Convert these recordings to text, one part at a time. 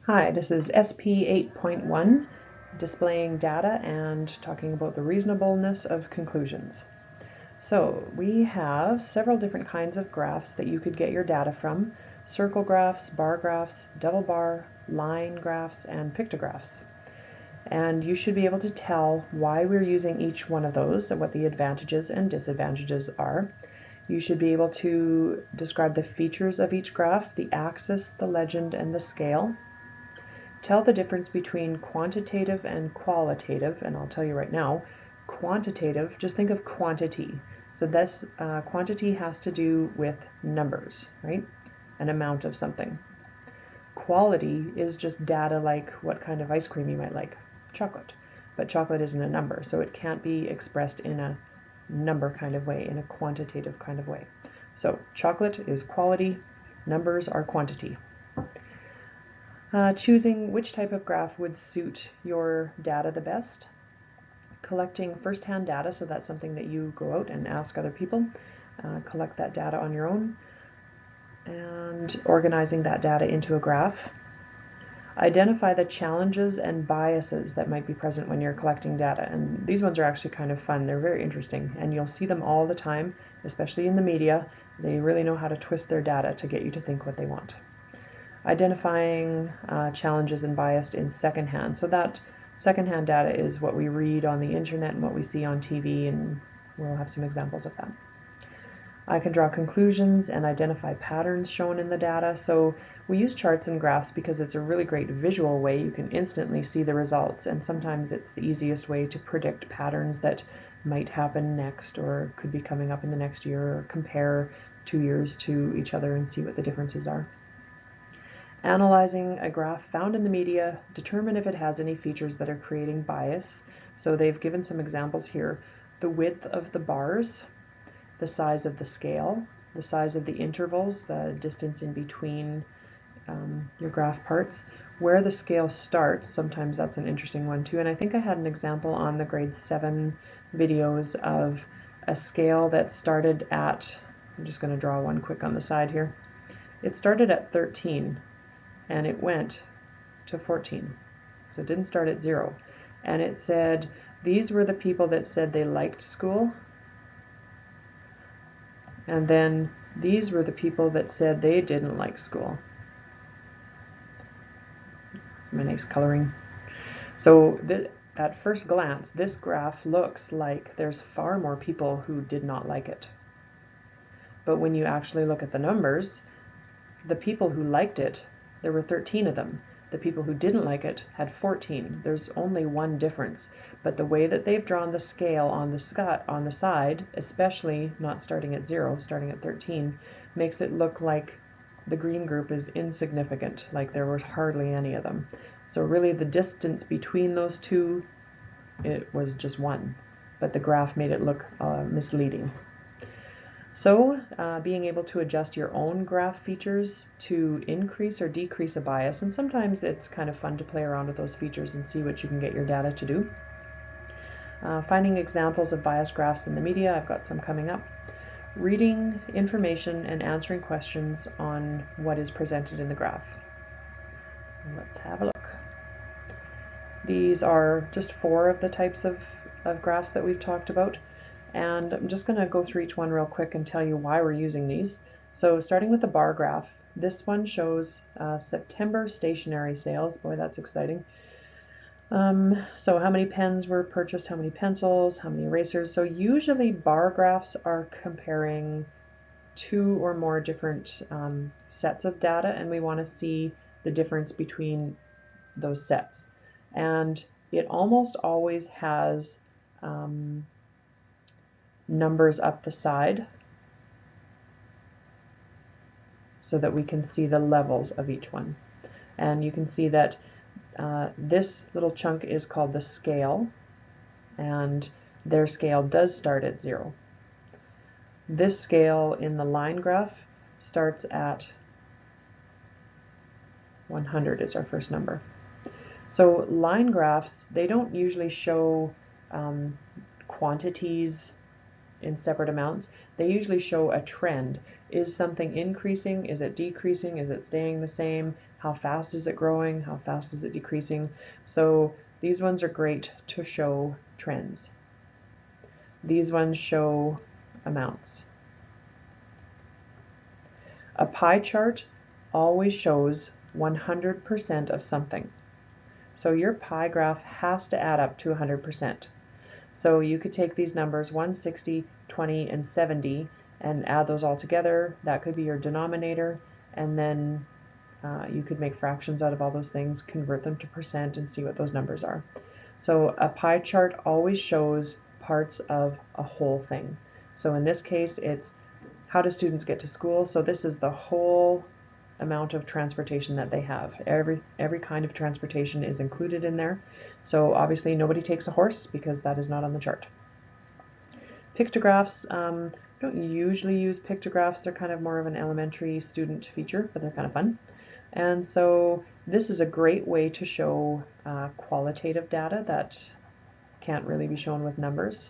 Hi, this is SP 8.1, displaying data and talking about the reasonableness of conclusions. So we have several different kinds of graphs that you could get your data from: circle graphs, bar graphs, double bar, line graphs, and pictographs. And you should be able to tell why we're using each one of those and what the advantages and disadvantages are. You should be able to describe the features of each graph, the axis, the legend, and the scale. Tell the difference between quantitative and qualitative, and I'll tell you right now, quantitative, just think of quantity. So this quantity has to do with numbers, right? An amount of something. Quality is just data like what kind of ice cream you might like, chocolate. But chocolate isn't a number, so it can't be expressed in a number kind of way, in a quantitative kind of way. So chocolate is quality, numbers are quantity. Choosing which type of graph would suit your data the best. Collecting first-hand data, so that's something that you go out and ask other people. Collect that data on your own. And organizing that data into a graph. Identify the challenges and biases that might be present when you're collecting data. And these ones are actually kind of fun. They're very interesting, and you'll see them all the time, especially in the media. They really know how to twist their data to get you to think what they want. Identifying challenges and bias in secondhand. So that secondhand data is what we read on the internet and what we see on TV, and we'll have some examples of that. I can draw conclusions and identify patterns shown in the data. So we use charts and graphs because it's a really great visual way. You can instantly see the results, and sometimes it's the easiest way to predict patterns that might happen next or could be coming up in the next year, or compare 2 years to each other and see what the differences are. Analyzing a graph found in the media, determine if it has any features that are creating bias. So they've given some examples here: the width of the bars, the size of the scale, the size of the intervals, the distance in between your graph parts, where the scale starts. Sometimes that's an interesting one too. And I think I had an example on the grade 7 videos of a scale that started at, I'm just going to draw one quick on the side here. It started at 13 and it went to 14. So it didn't start at 0. And it said these were the people that said they liked school. And then these were the people that said they didn't like school. My nice coloring. So at first glance, this graph looks like there's far more people who did not like it. But when you actually look at the numbers, the people who liked it, there were 13 of them. The people who didn't like it had 14. There's only one difference. But the way that they've drawn the scale on the side, especially not starting at 0, starting at 13, makes it look like the green group is insignificant, like there was hardly any of them. So really the distance between those two, it was just 1. But the graph made it look misleading. So being able to adjust your own graph features to increase or decrease a bias, and sometimes it's kind of fun to play around with those features and see what you can get your data to do. Finding examples of bias graphs in the media, I've got some coming up. Reading information and answering questions on what is presented in the graph. Let's have a look. These are just 4 of the types of graphs that we've talked about. And I'm just going to go through each one real quick and tell you why we're using these. So starting with the bar graph, this one shows September stationery sales. Boy, that's exciting. So how many pens were purchased, how many pencils, how many erasers. So usually bar graphs are comparing 2 or more different sets of data, and we want to see the difference between those sets. And it almost always has numbers up the side so that we can see the levels of each one. And you can see that this little chunk is called the scale, and their scale does start at 0. This scale in the line graph starts at 100 is our first number. So line graphs, they don't usually show quantities in separate amounts, they usually show a trend. Is something increasing? Is it decreasing? Is it staying the same? How fast is it growing? How fast is it decreasing? So these ones are great to show trends. These ones show amounts. A pie chart always shows 100% of something. So your pie graph has to add up to 100%. So you could take these numbers 1, 60, 20, and 70 and add those all together. That could be your denominator, and then you could make fractions out of all those things, convert them to percent, and see what those numbers are. So a pie chart always shows parts of a whole thing. So in this case, it's how do students get to school? So this is the whole amount of transportation that they have. Every kind of transportation is included in there. So obviously nobody takes a horse because that is not on the chart. Pictographs, don't usually use pictographs. They're kind of more of an elementary student feature, but they're kind of fun. And so this is a great way to show qualitative data that can't really be shown with numbers.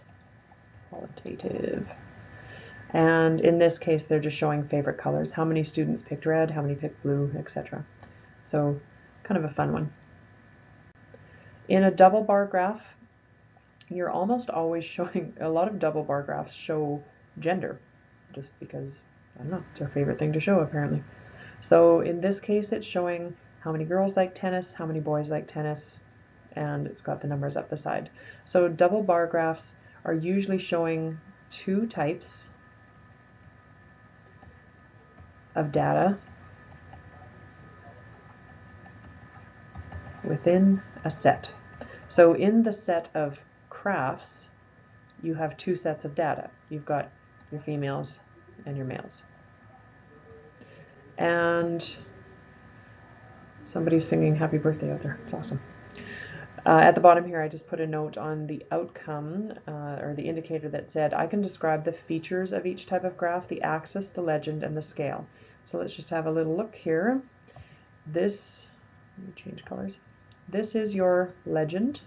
Qualitative. And in this case, they're just showing favorite colors. How many students picked red, how many picked blue, etc. So kind of a fun one. In a double bar graph, you're almost always showing, a lot of double bar graphs show gender, just because, I don't know, it's our favorite thing to show apparently. So in this case, it's showing how many girls like tennis, how many boys like tennis, and it's got the numbers up the side. So double bar graphs are usually showing two types of data within a set. So in the set of crafts, you have two sets of data. You've got your females and your males. And somebody's singing happy birthday out there. It's awesome. At the bottom here, I just put a note on the outcome, or the indicator that said, I can describe the features of each type of graph, the axis, the legend, and the scale. So let's just have a little look here. This, let me change colors. This is your legend.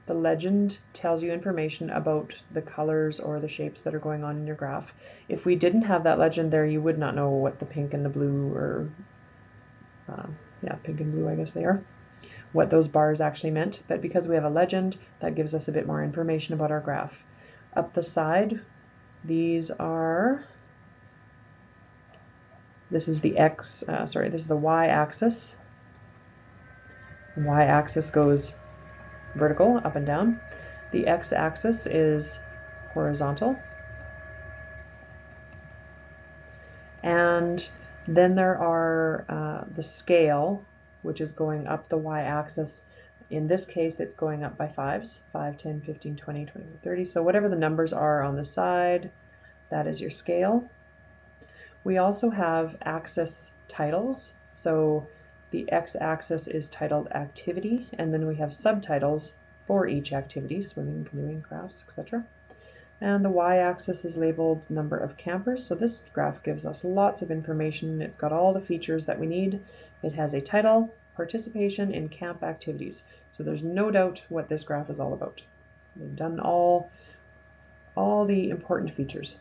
The legend tells you information about the colors or the shapes that are going on in your graph. If we didn't have that legend there, you would not know what the pink and the blue, or yeah, pink and blue, I guess they are, what those bars actually meant. But because we have a legend, that gives us a bit more information about our graph. Up the side, these are, this is the this is the y-axis. Y-axis goes vertical, up and down. The x-axis is horizontal. And then there are the scale, which is going up the y-axis. In this case, it's going up by 5s, 5, 10, 15, 20, 25, 30. So whatever the numbers are on the side, that is your scale. We also have axis titles. So the x-axis is titled activity, and then we have subtitles for each activity, swimming, canoeing, crafts, etc. And the y-axis is labeled number of campers. So this graph gives us lots of information. It's got all the features that we need. It has a title, participation in camp activities. So there's no doubt what this graph is all about. They've done all the important features.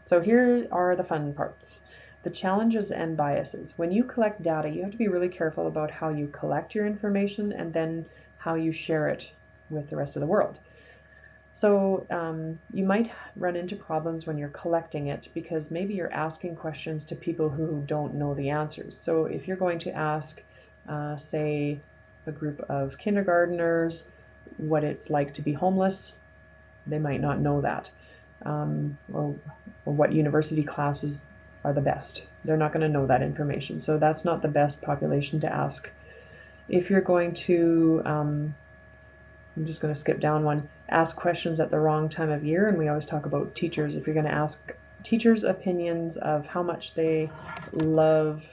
So here are the fun parts. The challenges and biases. When you collect data, you have to be really careful about how you collect your information and then how you share it with the rest of the world. So you might run into problems when you're collecting it because maybe you're asking questions to people who don't know the answers. So if you're going to ask, say, a group of kindergarteners what it's like to be homeless, they might not know that. Or what university classes are the best. They're not going to know that information. So that's not the best population to ask. If you're going to, I'm just going to skip down one, ask questions at the wrong time of year, and we always talk about teachers. If you're going to ask teachers' opinions of how much they love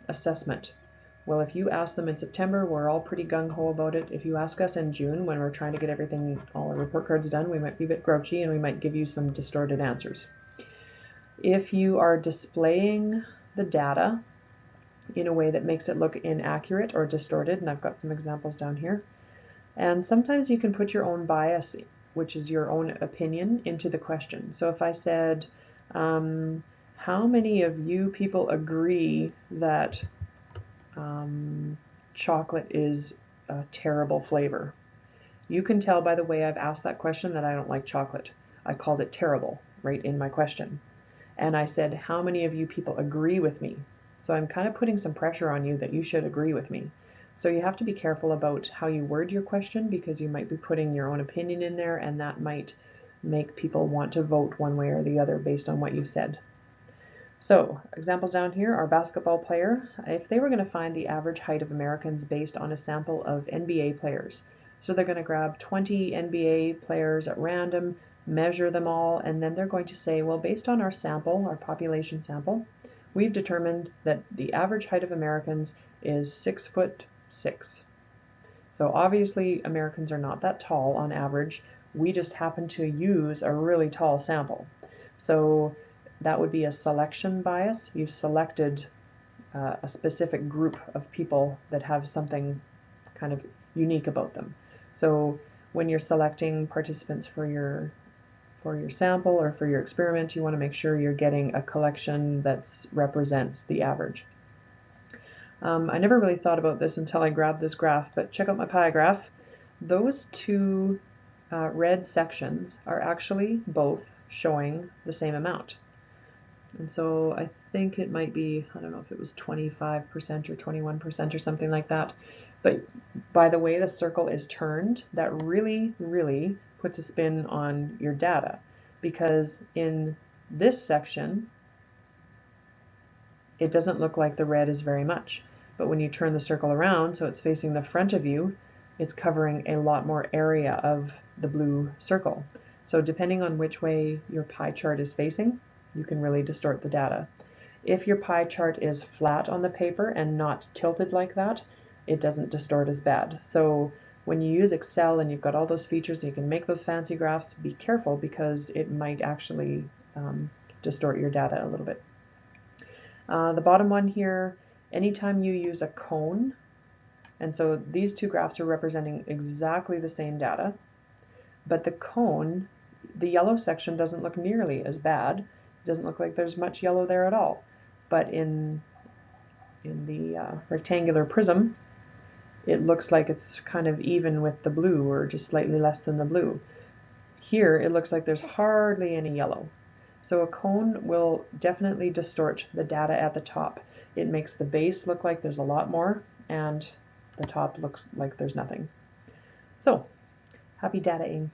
assessment, well, if you ask them in September, we're all pretty gung-ho about it. If you ask us in June, when we're trying to get everything, all our report cards done, we might be a bit grouchy and we might give you some distorted answers. If you are displaying the data in a way that makes it look inaccurate or distorted, and I've got some examples down here, And sometimes you can put your own bias, which is your own opinion, into the question. So if I said, how many of you people agree that chocolate is a terrible flavor? You can tell by the way I've asked that question that I don't like chocolate. I called it terrible right in my question. And I said, how many of you people agree with me? So I'm kind of putting some pressure on you that you should agree with me. So you have to be careful about how you word your question, because you might be putting your own opinion in there, and that might make people want to vote one way or the other based on what you've said. So examples down here are basketball player. If they were going to find the average height of Americans based on a sample of NBA players. So they're going to grab 20 NBA players at random, measure them all, and then they're going to say, well, based on our sample, our population sample, we've determined that the average height of Americans is 6'6". So obviously Americans are not that tall on average. We just happen to use a really tall sample. So that would be a selection bias. You've selected a specific group of people that have something kind of unique about them. So when you're selecting participants for your sample or for your experiment, you want to make sure you're getting a collection that represents the average. I never really thought about this until I grabbed this graph, but check out my pie graph. Those two red sections are actually both showing the same amount. And so I think it might be, I don't know if it was 25% or 21% or something like that. But by the way the circle is turned, that really, really puts a spin on your data. Because in this section, it doesn't look like the red is very much. But when you turn the circle around so it's facing the front of you, it's covering a lot more area of the blue circle. So depending on which way your pie chart is facing, you can really distort the data. If your pie chart is flat on the paper and not tilted like that, it doesn't distort as bad. So when you use Excel and you've got all those features and you can make those fancy graphs, be careful, because it might actually distort your data a little bit. The bottom one here, anytime you use a cone, and so these two graphs are representing exactly the same data, but the cone, the yellow section doesn't look nearly as bad. It doesn't look like there's much yellow there at all. But in the rectangular prism, it looks like it's kind of even with the blue, or just slightly less than the blue. Here it looks like there's hardly any yellow. So a cone will definitely distort the data at the top. It makes the base look like there's a lot more, and the top looks like there's nothing. So, happy dataing.